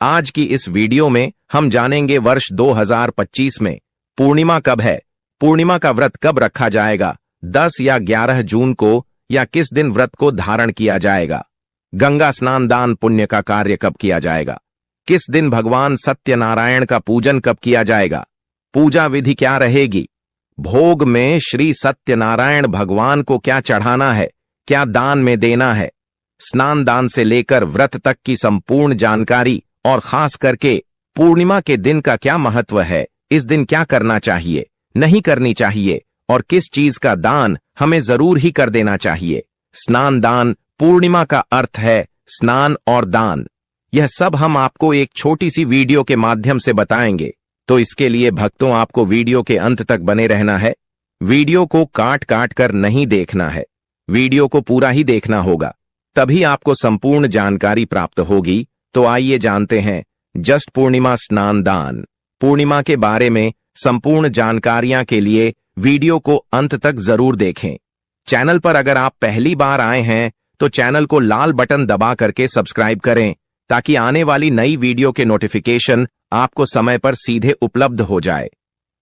आज की इस वीडियो में हम जानेंगे वर्ष 2025 में पूर्णिमा कब है, पूर्णिमा का व्रत कब रखा जाएगा, 10 या 11 जून को या किस दिन व्रत को धारण किया जाएगा, गंगा स्नान दान पुण्य का कार्य कब किया जाएगा, किस दिन भगवान सत्यनारायण का पूजन कब किया जाएगा, पूजा विधि क्या रहेगी, भोग में श्री सत्यनारायण भगवान को क्या चढ़ाना है, क्या दान में देना है, स्नान दान से लेकर व्रत तक की संपूर्ण जानकारी और खास करके पूर्णिमा के दिन का क्या महत्व है, इस दिन क्या करना चाहिए, नहीं करनी चाहिए और किस चीज का दान हमें जरूर ही कर देना चाहिए। स्नान दान पूर्णिमा का अर्थ है स्नान और दान। यह सब हम आपको एक छोटी सी वीडियो के माध्यम से बताएंगे, तो इसके लिए भक्तों आपको वीडियो के अंत तक बने रहना है। वीडियो को काट काट कर नहीं देखना है, वीडियो को पूरा ही देखना होगा, तभी आपको संपूर्ण जानकारी प्राप्त होगी। तो आइए जानते हैं जस्ट पूर्णिमा स्नान दान पूर्णिमा के बारे में संपूर्ण जानकारियां के लिए वीडियो को अंत तक जरूर देखें। चैनल पर अगर आप पहली बार आए हैं तो चैनल को लाल बटन दबा करके सब्सक्राइब करें, ताकि आने वाली नई वीडियो के नोटिफिकेशन आपको समय पर सीधे उपलब्ध हो जाए।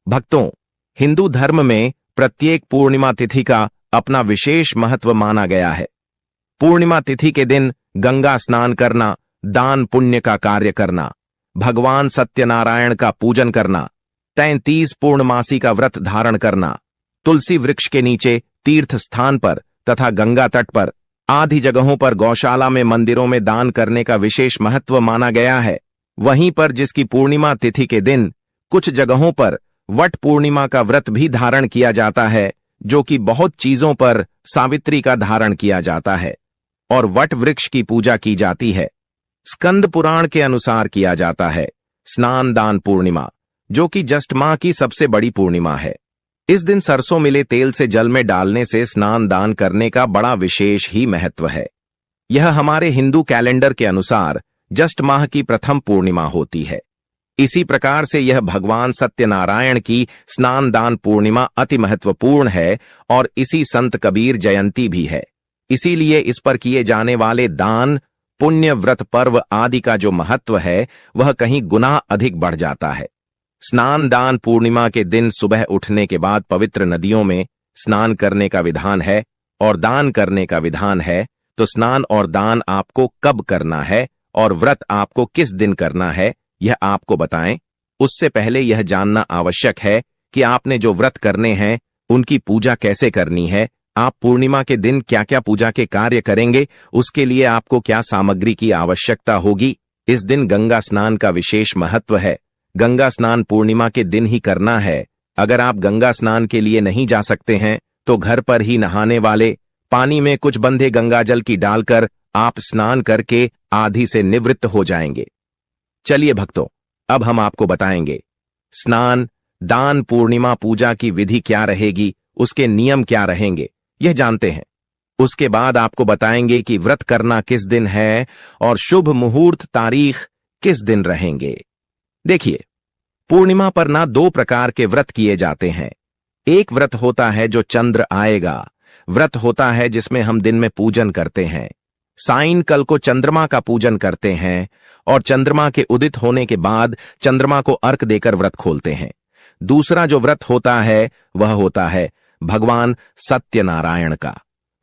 भक्तों, हिंदू धर्म में प्रत्येक पूर्णिमा तिथि का अपना विशेष महत्व माना गया है। पूर्णिमा तिथि के दिन गंगा स्नान करना, दान पुण्य का कार्य करना, भगवान सत्यनारायण का पूजन करना, 33 पूर्णमासी का व्रत धारण करना, तुलसी वृक्ष के नीचे तीर्थ स्थान पर तथा गंगा तट पर आदि जगहों पर गौशाला में मंदिरों में दान करने का विशेष महत्व माना गया है। वहीं पर जिसकी पूर्णिमा तिथि के दिन कुछ जगहों पर वट पूर्णिमा का व्रत भी धारण किया जाता है, जो कि बहुत चीजों पर सावित्री का धारण किया जाता है और वट वृक्ष की पूजा की जाती है। स्कंद पुराण के अनुसार किया जाता है स्नान दान पूर्णिमा, जो कि ज्येष्ठ माह की सबसे बड़ी पूर्णिमा है। इस दिन सरसों मिले तेल से जल में डालने से स्नान दान करने का बड़ा विशेष ही महत्व है। यह हमारे हिंदू कैलेंडर के अनुसार ज्येष्ठ माह की प्रथम पूर्णिमा होती है। इसी प्रकार से यह भगवान सत्यनारायण की स्नान दान पूर्णिमा अति महत्वपूर्ण है और इसी संत कबीर जयंती भी है। इसीलिए इस पर किए जाने वाले दान पुण्य व्रत पर्व आदि का जो महत्व है वह कहीं गुना अधिक बढ़ जाता है। स्नान दान पूर्णिमा के दिन सुबह उठने के बाद पवित्र नदियों में स्नान करने का विधान है और दान करने का विधान है। तो स्नान और दान आपको कब करना है और व्रत आपको किस दिन करना है, यह आपको बताएं। उससे पहले यह जानना आवश्यक है कि आपने जो व्रत करने हैं उनकी पूजा कैसे करनी है, आप पूर्णिमा के दिन क्या क्या पूजा के कार्य करेंगे, उसके लिए आपको क्या सामग्री की आवश्यकता होगी। इस दिन गंगा स्नान का विशेष महत्व है। गंगा स्नान पूर्णिमा के दिन ही करना है। अगर आप गंगा स्नान के लिए नहीं जा सकते हैं तो घर पर ही नहाने वाले पानी में कुछ बंधे गंगाजल की डालकर आप स्नान करके आधी से निवृत्त हो जाएंगे। चलिए भक्तों, अब हम आपको बताएंगे स्नान दान पूर्णिमा पूजा की विधि क्या रहेगी, उसके नियम क्या रहेंगे, यह जानते हैं। उसके बाद आपको बताएंगे कि व्रत करना किस दिन है और शुभ मुहूर्त तारीख किस दिन रहेंगे। देखिए, पूर्णिमा पर ना दो प्रकार के व्रत किए जाते हैं। एक व्रत होता है जो चंद्र आएगा, व्रत होता है जिसमें हम दिन में पूजन करते हैं, साइन कल को चंद्रमा का पूजन करते हैं और चंद्रमा के उदित होने के बाद चंद्रमा को अर्घ देकर व्रत खोलते हैं। दूसरा जो व्रत होता है वह होता है भगवान सत्यनारायण का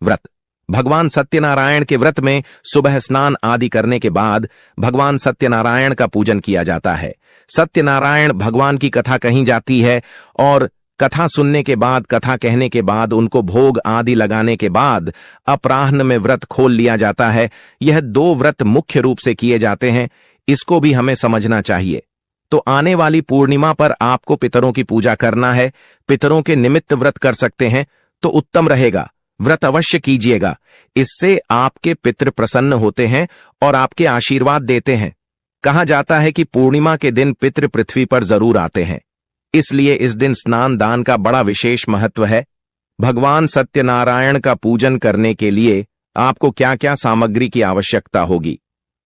व्रत। भगवान सत्यनारायण के व्रत में सुबह स्नान आदि करने के बाद भगवान सत्यनारायण का पूजन किया जाता है। सत्यनारायण भगवान की कथा कही जाती है और कथा सुनने के बाद, कथा कहने के बाद, उनको भोग आदि लगाने के बाद अपराह्न में व्रत खोल लिया जाता है। यह दो व्रत मुख्य रूप से किए जाते हैं, इसको भी हमें समझना चाहिए। तो आने वाली पूर्णिमा पर आपको पितरों की पूजा करना है। पितरों के निमित्त व्रत कर सकते हैं तो उत्तम रहेगा, व्रत अवश्य कीजिएगा। इससे आपके पितृ प्रसन्न होते हैं और आपके आशीर्वाद देते हैं। कहा जाता है कि पूर्णिमा के दिन पितृ पृथ्वी पर जरूर आते हैं, इसलिए इस दिन स्नान दान का बड़ा विशेष महत्व है। भगवान सत्यनारायण का पूजन करने के लिए आपको क्या क्या सामग्री की आवश्यकता होगी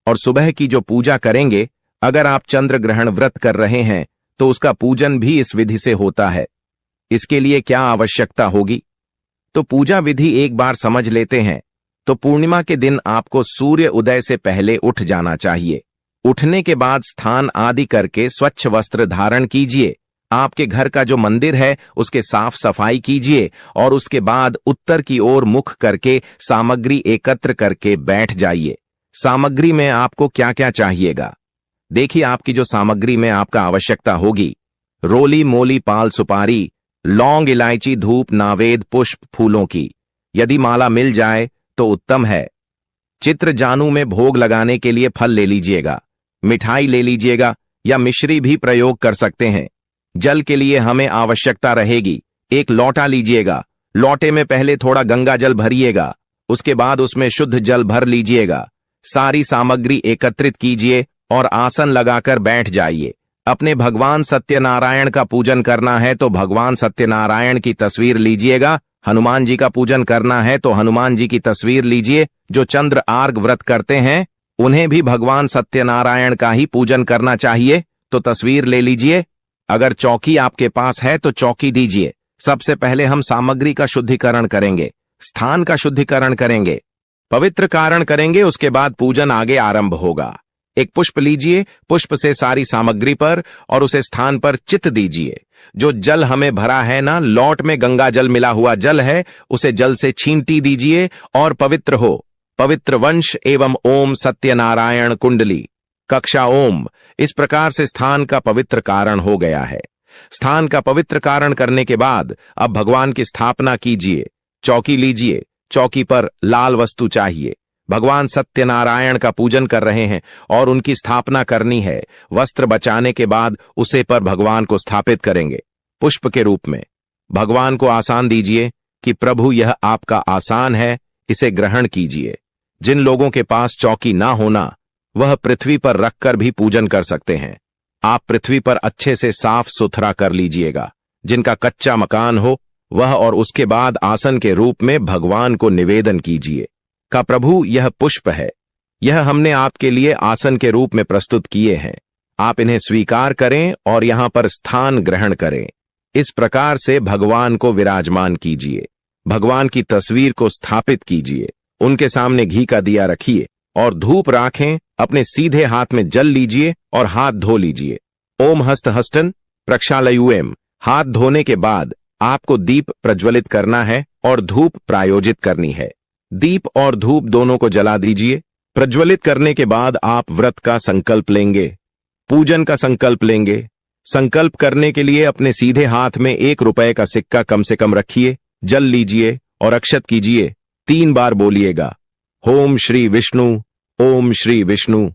और सुबह की जो पूजा करेंगे, अगर आप चंद्र ग्रहण व्रत कर रहे हैं तो उसका पूजन भी इस विधि से होता है। इसके लिए क्या आवश्यकता होगी, तो पूजा विधि एक बार समझ लेते हैं। तो पूर्णिमा के दिन आपको सूर्य उदय से पहले उठ जाना चाहिए। उठने के बाद स्नान आदि करके स्वच्छ वस्त्र धारण कीजिए। आपके घर का जो मंदिर है उसके साफ सफाई कीजिए और उसके बाद उत्तर की ओर मुख करके सामग्री एकत्र करके बैठ जाइए। सामग्री में आपको क्या क्या चाहिएगा देखिए। आपकी जो सामग्री में आपका आवश्यकता होगी, रोली मोली पाल सुपारी, लौंग इलायची धूप नावेद पुष्प फूलों की। यदि माला मिल जाए तो उत्तम है। चित्र जानू में भोग लगाने के लिए फल ले लीजिएगा। मिठाई ले लीजिएगा या मिश्री भी प्रयोग कर सकते हैं। जल के लिए हमें आवश्यकता रहेगी। एक लोटा लीजिएगा। लोटे में पहले थोड़ा गंगा जल भरिएगा, उसके बाद उसमें शुद्ध जल भर लीजिएगा। सारी सामग्री एकत्रित कीजिए और आसन लगाकर बैठ जाइए। अपने भगवान सत्यनारायण का पूजन करना है तो भगवान सत्यनारायण की तस्वीर लीजिएगा। हनुमान जी का पूजन करना है तो हनुमान जी की तस्वीर लीजिए। जो चंद्र आर्ग व्रत करते हैं उन्हें भी भगवान सत्यनारायण का ही पूजन करना चाहिए, तो तस्वीर ले लीजिए। अगर चौकी आपके पास है तो चौकी दीजिए। सबसे पहले हम सामग्री का शुद्धिकरण करेंगे, स्थान का शुद्धिकरण करेंगे, पवित्र कारण करेंगे, उसके बाद पूजन आगे आरंभ होगा। एक पुष्प लीजिए, पुष्प से सारी सामग्री पर और उसे स्थान पर चित दीजिए। जो जल हमें भरा है ना, लौट में गंगा जल मिला हुआ जल है, उसे जल से छींटी दीजिए और पवित्र हो। पवित्र वंश एवं ओम सत्यनारायण कुंडली कक्षा ओम। इस प्रकार से स्थान का पवित्र कारण हो गया है। स्थान का पवित्र कारण करने के बाद अब भगवान की स्थापना कीजिए। चौकी लीजिए, चौकी पर लाल वस्तु चाहिए। भगवान सत्यनारायण का पूजन कर रहे हैं और उनकी स्थापना करनी है। वस्त्र बचाने के बाद उसे पर भगवान को स्थापित करेंगे पुष्प के रूप में। भगवान को आसान दीजिए कि प्रभु यह आपका आसान है, इसे ग्रहण कीजिए। जिन लोगों के पास चौकी ना होना वह पृथ्वी पर रखकर भी पूजन कर सकते हैं। आप पृथ्वी पर अच्छे से साफ सुथरा कर लीजिएगा। जिनका कच्चा मकान हो वह, और उसके बाद आसन के रूप में भगवान को निवेदन कीजिए का प्रभु यह पुष्प है, यह हमने आपके लिए आसन के रूप में प्रस्तुत किए हैं, आप इन्हें स्वीकार करें और यहां पर स्थान ग्रहण करें। इस प्रकार से भगवान को विराजमान कीजिए। भगवान की तस्वीर को स्थापित कीजिए। उनके सामने घी का दिया रखिए और धूप राखें। अपने सीधे हाथ में जल लीजिए और हाथ धो लीजिए। ओम हस्त हस्तन प्रक्षालयुएम। हाथ धोने के बाद आपको दीप प्रज्वलित करना है और धूप प्रायोजित करनी है। दीप और धूप दोनों को जला दीजिए। प्रज्वलित करने के बाद आप व्रत का संकल्प लेंगे, पूजन का संकल्प लेंगे। संकल्प करने के लिए अपने सीधे हाथ में 1 रुपए का सिक्का कम से कम रखिए। जल लीजिए और अक्षत कीजिए। 3 बार बोलिएगा, ओम श्री विष्णु, ओम श्री विष्णु,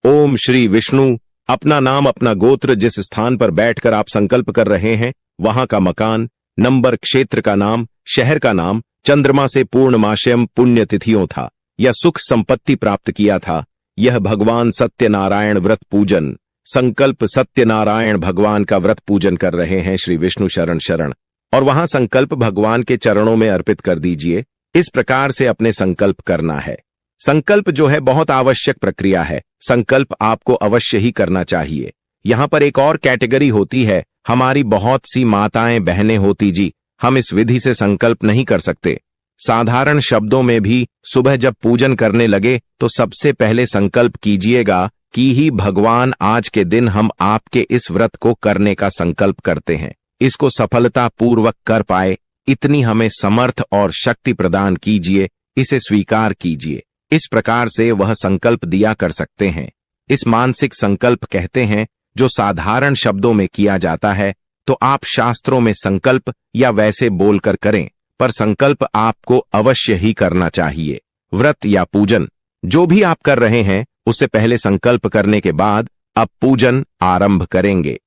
ओम श्री विष्णु। अपना नाम, अपना गोत्र, जिस स्थान पर बैठकर आप संकल्प कर रहे हैं वहां का मकान, नंबर, क्षेत्र का नाम, शहर का नाम, चंद्रमा से पूर्णमाशयम पुण्य तिथियों था या सुख संपत्ति प्राप्त किया था। यह भगवान सत्यनारायण व्रत पूजन संकल्प। सत्यनारायण भगवान का व्रत पूजन कर रहे हैं, श्री विष्णु शरण शरण, और वहां संकल्प भगवान के चरणों में अर्पित कर दीजिए। इस प्रकार से अपने संकल्प करना है। संकल्प जो है बहुत आवश्यक प्रक्रिया है। संकल्प आपको अवश्य ही करना चाहिए। यहां पर एक और कैटेगरी होती है, हमारी बहुत सी माताएं बहनें होती जी, हम इस विधि से संकल्प नहीं कर सकते। साधारण शब्दों में भी सुबह जब पूजन करने लगे तो सबसे पहले संकल्प कीजिएगा कि ही भगवान आज के दिन हम आपके इस व्रत को करने का संकल्प करते हैं, इसको सफलता पूर्वक कर पाए, इतनी हमें समर्थ और शक्ति प्रदान कीजिए, इसे स्वीकार कीजिए। इस प्रकार से वह संकल्प दिया कर सकते हैं। इस मानसिक संकल्प कहते हैं जो साधारण शब्दों में किया जाता है। तो आप शास्त्रों में संकल्प या वैसे बोलकर करें, पर संकल्प आपको अवश्य ही करना चाहिए। व्रत या पूजन जो भी आप कर रहे हैं उससे पहले संकल्प करने के बाद अब पूजन आरंभ करेंगे।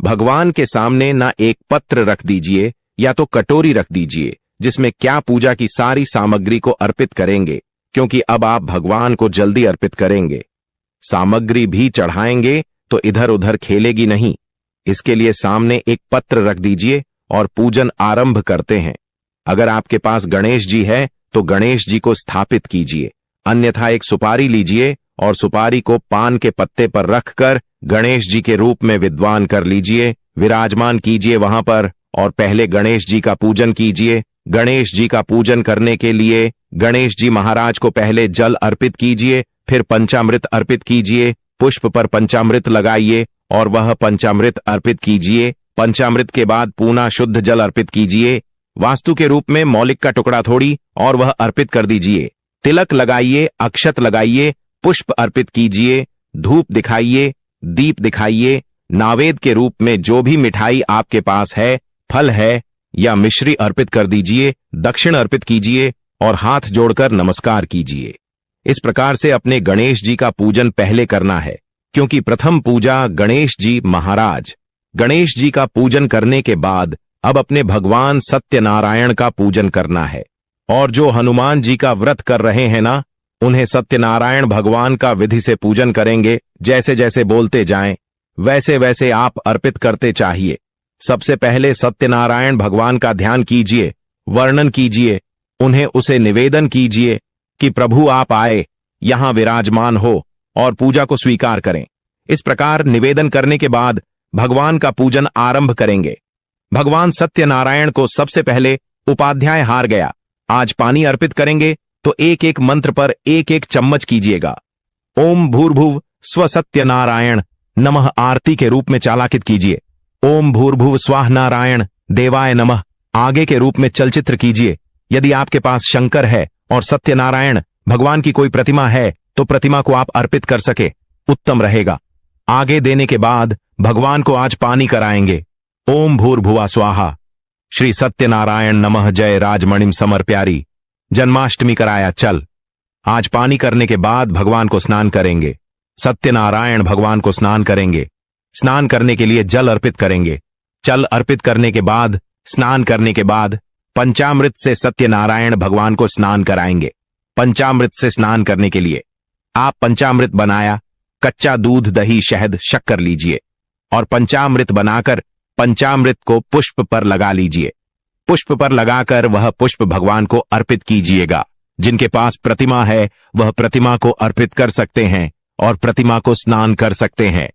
भगवान के सामने ना एक पत्र रख दीजिए या तो कटोरी रख दीजिए जिसमें क्या पूजा की सारी सामग्री को अर्पित करेंगे, क्योंकि अब आप भगवान को जल्दी अर्पित करेंगे। सामग्री भी चढ़ाएंगे तो इधर उधर खेलेगी नहीं। इसके लिए सामने एक पत्र रख दीजिए और पूजन आरंभ करते हैं। अगर आपके पास गणेश जी है तो गणेश जी को स्थापित कीजिए, अन्यथा एक सुपारी लीजिए और सुपारी को पान के पत्ते पर रखकर गणेश जी के रूप में विद्वान कर लीजिए, विराजमान कीजिए वहां पर और पहले गणेश जी का पूजन कीजिए। गणेश जी का पूजन करने के लिए गणेश जी महाराज को पहले जल अर्पित कीजिए, फिर पंचामृत अर्पित कीजिए, पुष्प पर पंचामृत लगाइए और वह पंचामृत अर्पित कीजिए। पंचामृत के बाद पूना शुद्ध जल अर्पित कीजिए। वास्तु के रूप में मौलिक का टुकड़ा थोड़ी और वह अर्पित कर दीजिए। तिलक लगाइए, अक्षत लगाइए, पुष्प अर्पित कीजिए, धूप दिखाइए, दीप दिखाइए। नावेद के रूप में जो भी मिठाई आपके पास है, फल है या मिश्री अर्पित कर दीजिए, दक्षिण अर्पित कीजिए और हाथ जोड़कर नमस्कार कीजिए। इस प्रकार से अपने गणेश जी का पूजन पहले करना है, क्योंकि प्रथम पूजा गणेश जी महाराज। गणेश जी का पूजन करने के बाद अब अपने भगवान सत्यनारायण का पूजन करना है। और जो हनुमान जी का व्रत कर रहे हैं ना, उन्हें सत्यनारायण भगवान का विधि से पूजन करेंगे। जैसे जैसे बोलते जाएं वैसे वैसे आप अर्पित करते चाहिए। सबसे पहले सत्यनारायण भगवान का ध्यान कीजिए, वर्णन कीजिए, उन्हें उसे निवेदन कीजिए कि प्रभु आप आए, यहां विराजमान हो और पूजा को स्वीकार करें। इस प्रकार निवेदन करने के बाद भगवान का पूजन आरंभ करेंगे। भगवान सत्यनारायण को सबसे पहले उपाध्याय हार गया। आज पानी अर्पित करेंगे तो एक एक मंत्र पर एक एक चम्मच कीजिएगा। ओम भूर्भुव स्व सत्यनारायण नमः आरती के रूप में चालाकित कीजिए। ओम भूर्भुव स्वाह नारायण देवाय नमः आगे के रूप में चलचित्र कीजिए। यदि आपके पास शंकर है और सत्यनारायण भगवान की कोई प्रतिमा है तो प्रतिमा को आप अर्पित कर सके, उत्तम रहेगा। आगे देने के बाद भगवान को आज पानी कराएंगे। ओम भूर्भुवा स्वाहा श्री सत्यनारायण नमः जय राजमणिम समर प्यारी जन्माष्टमी कराया चल। आज पानी करने के बाद भगवान को स्नान करेंगे। सत्यनारायण भगवान को स्नान करेंगे। स्नान करने के लिए जल अर्पित करेंगे। जल अर्पित करने के बाद स्नान करने के बाद पंचामृत से सत्यनारायण भगवान को स्नान कराएंगे। पंचामृत से स्नान करने के लिए आप पंचामृत बनाया कच्चा दूध, दही, शहद, शक्कर लीजिए और पंचामृत बनाकर पंचामृत को पुष्प पर लगा लीजिए। पुष्प पर लगाकर वह पुष्प भगवान को अर्पित कीजिएगा। जिनके पास प्रतिमा है वह प्रतिमा को अर्पित कर सकते हैं और प्रतिमा को स्नान कर सकते हैं।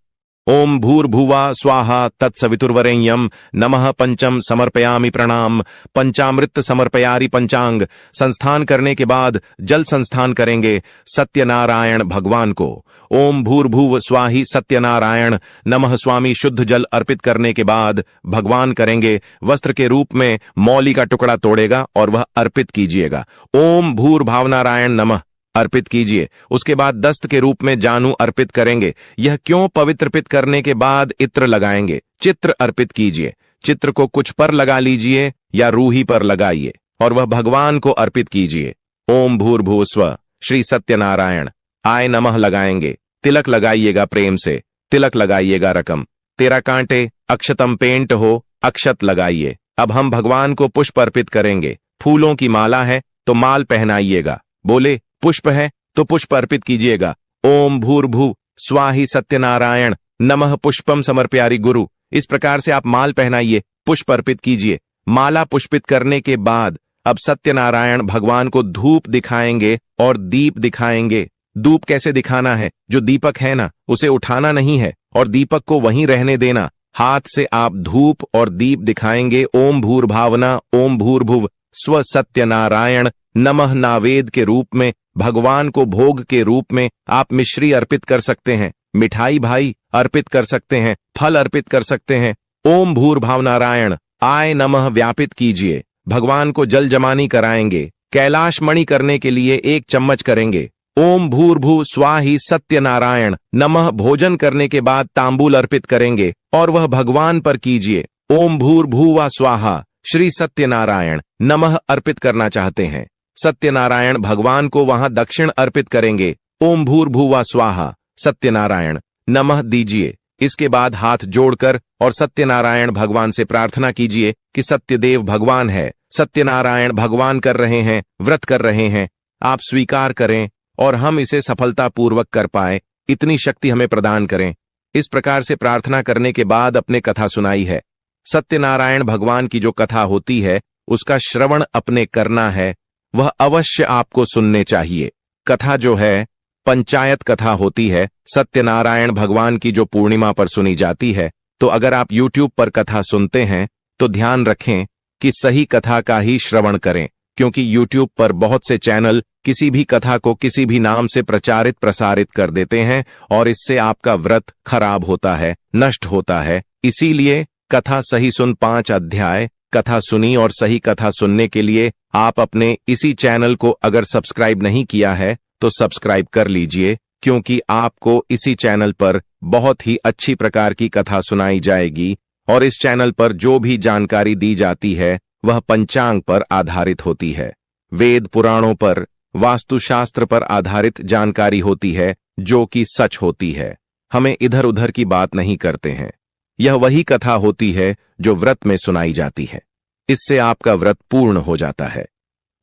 ओम भूर्भुवा स्वाहा तत्सवितुर्वरेण्यम नमः पंचम समर्पयामि प्रणाम। पंचामृत समर्पयारि पंचांग। संस्थान करने के बाद जल संस्थान करेंगे सत्यनारायण भगवान को। ओम भूर्भुव स्वाही सत्यनारायण नमः स्वामी शुद्ध जल अर्पित करने के बाद भगवान करेंगे वस्त्र के रूप में मौली का टुकड़ा तोड़ेगा और वह अर्पित कीजिएगा। ओम भूर्भावनारायण नमः अर्पित कीजिए। उसके बाद दस्त के रूप में जानू अर्पित करेंगे। यह क्यों पवित्रपित करने के बाद इत्र लगाएंगे। चित्र अर्पित कीजिए। चित्र को कुछ पर लगा लीजिए या रूही पर लगाइए और वह भगवान को अर्पित कीजिए। ओम भूर्भुव स्व श्री सत्यनारायण आय नमः लगाएंगे। तिलक लगाइएगा, प्रेम से तिलक लगाइएगा। रकम 13 कांटे, अक्षतम पेंट हो, अक्षत लगाइए। अब हम भगवान को पुष्प अर्पित करेंगे। फूलों की माला है तो माल पहनाइएगा। बोले पुष्प है तो पुष्प अर्पित कीजिएगा। ओम भूर्भुव स्वाही सत्यनारायण नमः पुष्पम समर्पयारि गुरु। इस प्रकार से आप माल पहनाइए, पुष्प अर्पित कीजिए। माला पुष्पित करने के बाद अब सत्यनारायण भगवान को धूप दिखाएंगे और दीप दिखाएंगे। धूप कैसे दिखाना है, जो दीपक है ना उसे उठाना नहीं है और दीपक को वहीं रहने देना। हाथ से आप धूप और दीप दिखाएंगे। ओम भूर्भावना ओम भूर्भुव स्व सत्यनारायण नमः नावेद के रूप में भगवान को भोग के रूप में आप मिश्री अर्पित कर सकते हैं, मिठाई भाई अर्पित कर सकते हैं, फल अर्पित कर सकते हैं। ओम भूर्भावनारायण आय नमः व्यापित कीजिए। भगवान को जल जमानी कराएंगे। कैलाश मणि करने के लिए 1 चम्मच करेंगे। ओम भूर्भुव स्वाही सत्यनारायण नमः भोजन करने के बाद तांबूल अर्पित करेंगे और वह भगवान पर कीजिए। ओम भूर्भुवा स्वाहा श्री सत्यनारायण नमः अर्पित करना चाहते हैं। सत्यनारायण भगवान को वहां दक्षिण अर्पित करेंगे। ओम भूर्भुवा स्वाहा सत्यनारायण नमः दीजिए। इसके बाद हाथ जोड़कर और सत्यनारायण भगवान से प्रार्थना कीजिए कि सत्यदेव भगवान है, सत्यनारायण भगवान कर रहे हैं, व्रत कर रहे हैं, आप स्वीकार करें और हम इसे सफलतापूर्वक कर पाए, इतनी शक्ति हमें प्रदान करें। इस प्रकार से प्रार्थना करने के बाद अपने कथा सुनाई है। सत्यनारायण भगवान की जो कथा होती है उसका श्रवण अपने करना है, वह अवश्य आपको सुनने चाहिए। कथा जो है पंचायत कथा होती है, सत्यनारायण भगवान की जो पूर्णिमा पर सुनी जाती है। तो अगर आप YouTube पर कथा सुनते हैं तो ध्यान रखें कि सही कथा का ही श्रवण करें, क्योंकि YouTube पर बहुत से चैनल किसी भी कथा को किसी भी नाम से प्रचारित प्रसारित कर देते हैं और इससे आपका व्रत खराब होता है, नष्ट होता है। इसीलिए कथा सही सुन 5 अध्याय कथा सुनी, और सही कथा सुनने के लिए आप अपने इसी चैनल को अगर सब्सक्राइब नहीं किया है तो सब्सक्राइब कर लीजिए, क्योंकि आपको इसी चैनल पर बहुत ही अच्छी प्रकार की कथा सुनाई जाएगी। और इस चैनल पर जो भी जानकारी दी जाती है वह पंचांग पर आधारित होती है, वेद पुराणों पर, वास्तुशास्त्र पर आधारित जानकारी होती है, जो कि सच होती है। हमें इधर उधर की बात नहीं करते हैं। यह वही कथा होती है जो व्रत में सुनाई जाती है। इससे आपका व्रत पूर्ण हो जाता है।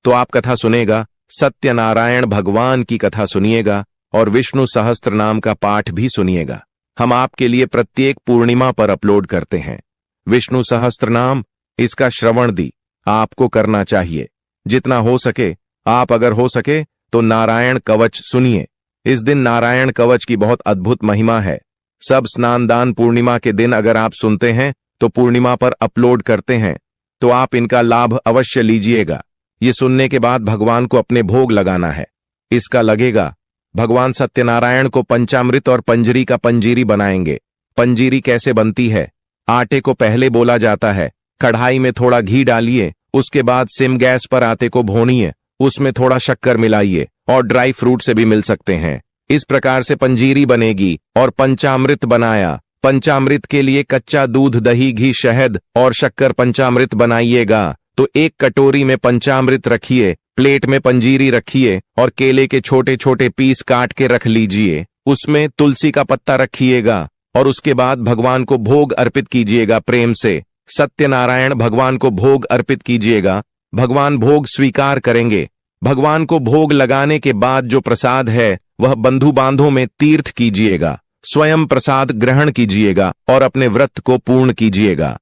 तो आप कथा सुनेगा, सत्यनारायण भगवान की कथा सुनिएगा और विष्णु सहस्त्र नाम का पाठ भी सुनिएगा। हम आपके लिए प्रत्येक पूर्णिमा पर अपलोड करते हैं विष्णु सहस्त्र नाम। इसका श्रवण दी आपको करना चाहिए जितना हो सके। आप अगर हो सके तो नारायण कवच सुनिए। इस दिन नारायण कवच की बहुत अद्भुत महिमा है। सब स्नान दान पूर्णिमा के दिन अगर आप सुनते हैं तो पूर्णिमा पर अपलोड करते हैं, तो आप इनका लाभ अवश्य लीजिएगा। ये सुनने के बाद भगवान को अपने भोग लगाना है। इसका लगेगा भगवान सत्यनारायण को पंचामृत और पंजरी का पंजीरी बनाएंगे। पंजीरी कैसे बनती है? आटे को पहले बोला जाता है, कढ़ाई में थोड़ा घी डालिए, उसके बाद सिम गैस पर आटे को भूनिए, उसमें थोड़ा शक्कर मिलाइए और ड्राई फ्रूट से भी मिल सकते हैं। इस प्रकार से पंजीरी बनेगी। और पंचामृत बनाया, पंचामृत के लिए कच्चा दूध, दही, घी, शहद और शक्कर पंचामृत बनाइएगा। तो एक कटोरी में पंचामृत रखिए, प्लेट में पंजीरी रखिए और केले के छोटे छोटे पीस काट के रख लीजिए। उसमें तुलसी का पत्ता रखिएगा और उसके बाद भगवान को भोग अर्पित कीजिएगा। प्रेम से सत्यनारायण भगवान को भोग अर्पित कीजिएगा। भगवान भोग स्वीकार करेंगे। भगवान को भोग लगाने के बाद जो प्रसाद है वह बंधु बांधों में तीर्थ कीजिएगा। स्वयं प्रसाद ग्रहण कीजिएगा और अपने व्रत को पूर्ण कीजिएगा।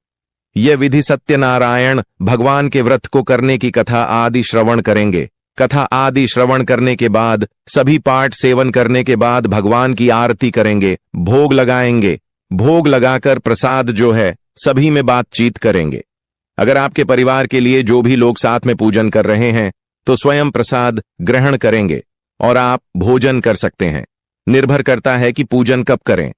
यह विधि सत्यनारायण भगवान के व्रत को करने की कथा आदि श्रवण करेंगे। कथा आदि श्रवण करने के बाद, सभी पाठ सेवन करने के बाद भगवान की आरती करेंगे, भोग लगाएंगे। भोग लगाकर प्रसाद जो है सभी में बातचीत करेंगे। अगर आपके परिवार के लिए जो भी लोग साथ में पूजन कर रहे हैं तो स्वयं प्रसाद ग्रहण करेंगे और आप भोजन कर सकते हैं। निर्भर करता है कि पूजन कब करें।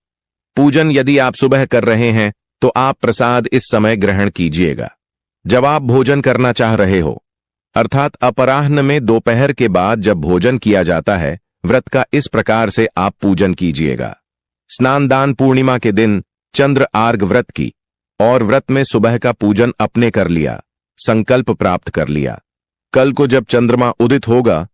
पूजन यदि आप सुबह कर रहे हैं तो आप प्रसाद इस समय ग्रहण कीजिएगा जब आप भोजन करना चाह रहे हो, अर्थात अपराह्न में, दोपहर के बाद जब भोजन किया जाता है। व्रत का इस प्रकार से आप पूजन कीजिएगा। स्नान दान पूर्णिमा के दिन चंद्र आर्घ व्रत की, और व्रत में सुबह का पूजन अपने कर लिया, संकल्प प्राप्त कर लिया। कल को जब चंद्रमा उदित होगा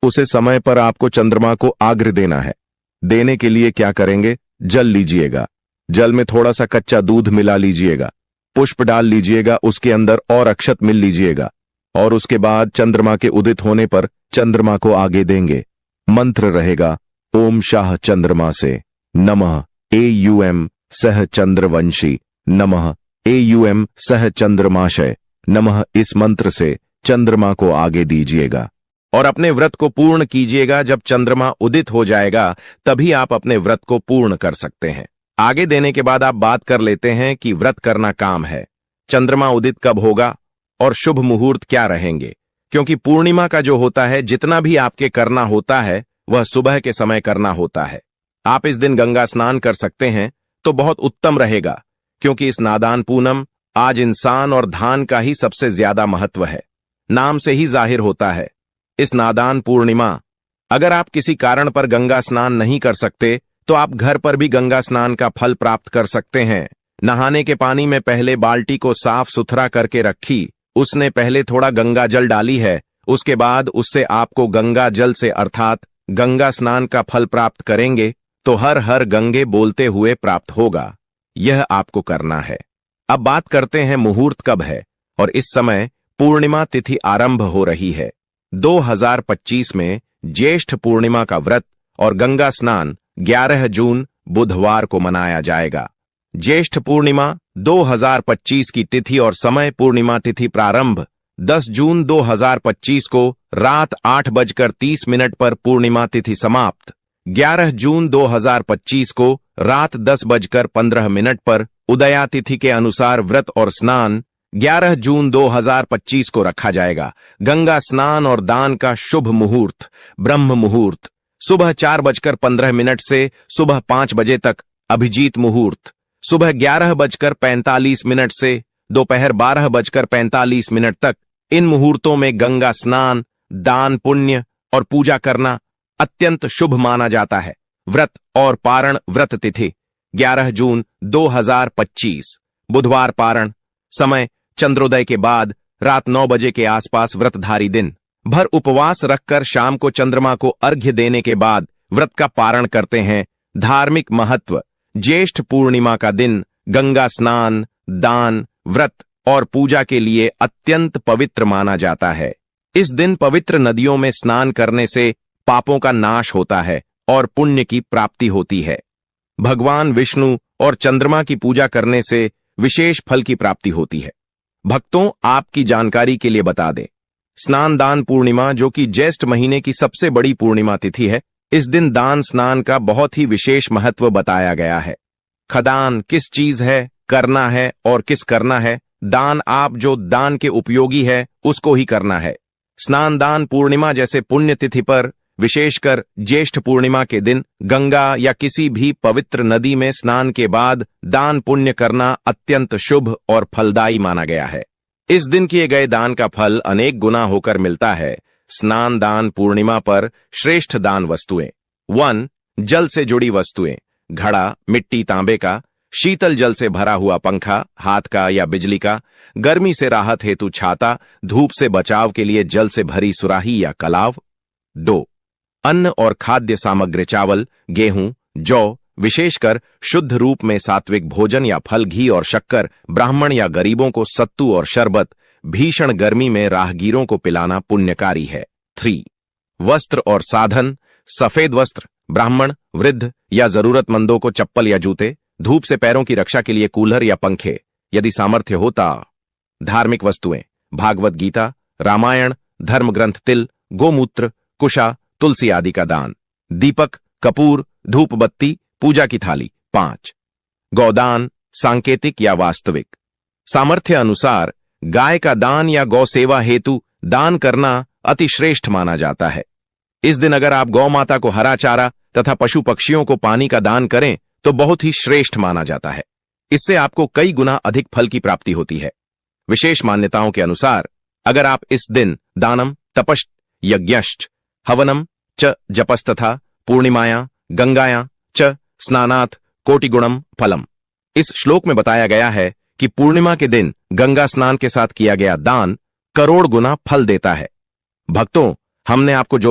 उसे समय पर आपको चंद्रमा को आर्घ्य देना है। देने के लिए क्या करेंगे? जल लीजिएगा, जल में थोड़ा सा कच्चा दूध मिला लीजिएगा, पुष्प डाल लीजिएगा, उसके अंदर और अक्षत मिल लीजिएगा और उसके बाद चंद्रमा के उदित होने पर चंद्रमा को आगे देंगे। मंत्र रहेगा ओम शाह चंद्रमा से नमः, AUM सह चंद्रवंशी नमः, AUM सह चंद्रमाशय नमः। इस मंत्र से चंद्रमा को आगे दीजिएगा और अपने व्रत को पूर्ण कीजिएगा। जब चंद्रमा उदित हो जाएगा तभी आप अपने व्रत को पूर्ण कर सकते हैं। आगे देने के बाद आप बात कर लेते हैं कि व्रत करना काम है, चंद्रमा उदित कब होगा और शुभ मुहूर्त क्या रहेंगे। क्योंकि पूर्णिमा का जो होता है, जितना भी आपके करना होता है वह सुबह के समय करना होता है। आप इस दिन गंगा स्नान कर सकते हैं तो बहुत उत्तम रहेगा, क्योंकि इस नादान पूनम आज इंसान और धान का ही सबसे ज्यादा महत्व है, नाम से ही जाहिर होता है। इस नादान पूर्णिमा अगर आप किसी कारण पर गंगा स्नान नहीं कर सकते तो आप घर पर भी गंगा स्नान का फल प्राप्त कर सकते हैं। नहाने के पानी में पहले बाल्टी को साफ सुथरा करके रखी, उसने पहले थोड़ा गंगा जल डाली है, उसके बाद उससे आपको गंगा जल से अर्थात गंगा स्नान का फल प्राप्त करेंगे तो हर हर गंगे बोलते हुए प्राप्त होगा। यह आपको करना है। अब बात करते हैं मुहूर्त कब है, और इस समय पूर्णिमा तिथि आरंभ हो रही है। 2025 में ज्येष्ठ पूर्णिमा का व्रत और गंगा स्नान 11 जून बुधवार को मनाया जाएगा। ज्येष्ठ पूर्णिमा 2025 की तिथि और समय पूर्णिमा तिथि प्रारंभ 10 जून 2025 को रात 8:30 पर पूर्णिमा तिथि समाप्त। 11 जून 2025 को रात 10:15 पर उदया तिथि के अनुसार व्रत और स्नान 11 जून 2025 को रखा जाएगा गंगा स्नान और दान का शुभ मुहूर्त, ब्रह्म मुहूर्त, सुबह 4:15 से सुबह 5 बजे तक अभिजीत मुहूर्त, सुबह 11:45 से दोपहर 12:45 तक। इन मुहूर्तों में गंगा स्नान, दान पुण्य और पूजा करना अत्यंत शुभ माना जाता है। व्रत और पारण। व्रत तिथि 11 जून 2025 बुधवार। पारण समय चंद्रोदय के बाद रात 9 बजे के आसपास। व्रतधारी दिन भर उपवास रखकर शाम को चंद्रमा को अर्घ्य देने के बाद व्रत का पारण करते हैं। धार्मिक महत्व। ज्येष्ठ पूर्णिमा का दिन गंगा स्नान, दान, व्रत और पूजा के लिए अत्यंत पवित्र माना जाता है। इस दिन पवित्र नदियों में स्नान करने से पापों का नाश होता है और पुण्य की प्राप्ति होती है। भगवान विष्णु और चंद्रमा की पूजा करने से विशेष फल की प्राप्ति होती है। भक्तों, आपकी जानकारी के लिए बता दें, स्नान दान पूर्णिमा, जो कि ज्येष्ठ महीने की सबसे बड़ी पूर्णिमा तिथि है, इस दिन दान स्नान का बहुत ही विशेष महत्व बताया गया है। खदान किस चीज है, करना है और किस करना है। दान आप जो दान के उपयोगी है उसको ही करना है। स्नान दान पूर्णिमा जैसे पुण्य तिथि पर, विशेषकर ज्येष्ठ पूर्णिमा के दिन, गंगा या किसी भी पवित्र नदी में स्नान के बाद दान पुण्य करना अत्यंत शुभ और फलदायी माना गया है। इस दिन किए गए दान का फल अनेक गुना होकर मिलता है। स्नान दान पूर्णिमा पर श्रेष्ठ दान वस्तुएं। 1. जल से जुड़ी वस्तुएं। घड़ा मिट्टी तांबे का, शीतल जल से भरा हुआ पंखा हाथ का या बिजली का, गर्मी से राहत हेतु छाता, धूप से बचाव के लिए जल से भरी सुराही या कलाव। 2. अन्न और खाद्य सामग्री। चावल, गेहूं, जौ, विशेषकर शुद्ध रूप में सात्विक भोजन या फल, घी और शक्कर। ब्राह्मण या गरीबों को सत्तू और शरबत। भीषण गर्मी में राहगीरों को पिलाना पुण्यकारी है। 3. वस्त्र और साधन। सफेद वस्त्र, ब्राह्मण, वृद्ध या जरूरतमंदों को चप्पल या जूते। धूप से पैरों की रक्षा के लिए कूलर या पंखे यदि सामर्थ्य होता। धार्मिक वस्तुएं। भागवत गीता, रामायण, धर्म ग्रंथ, तिल, गोमूत्र, कुशा, तुलसी आदि का दान। दीपक, कपूर, धूप बत्ती, पूजा की थाली। 5. गौदान, सांकेतिक या वास्तविक। सामर्थ्य अनुसार गाय का दान या गौ सेवा हेतु दान करना अति श्रेष्ठ माना जाता है। इस दिन अगर आप गौ माता को हरा चारा तथा पशु पक्षियों को पानी का दान करें तो बहुत ही श्रेष्ठ माना जाता है। इससे आपको कई गुना अधिक फल की प्राप्ति होती है। विशेष मान्यताओं के अनुसार अगर आप इस दिन दानम, तपश्च, यज्ञश्च, हवनम च जपस्तथा पूर्णिमाया गंगाया च स्नानात् कोटिगुणम फलम। इस श्लोक में बताया गया है कि पूर्णिमा के दिन गंगा स्नान के साथ किया गया दान करोड़ गुना फल देता है। भक्तों, हमने आपको जो भी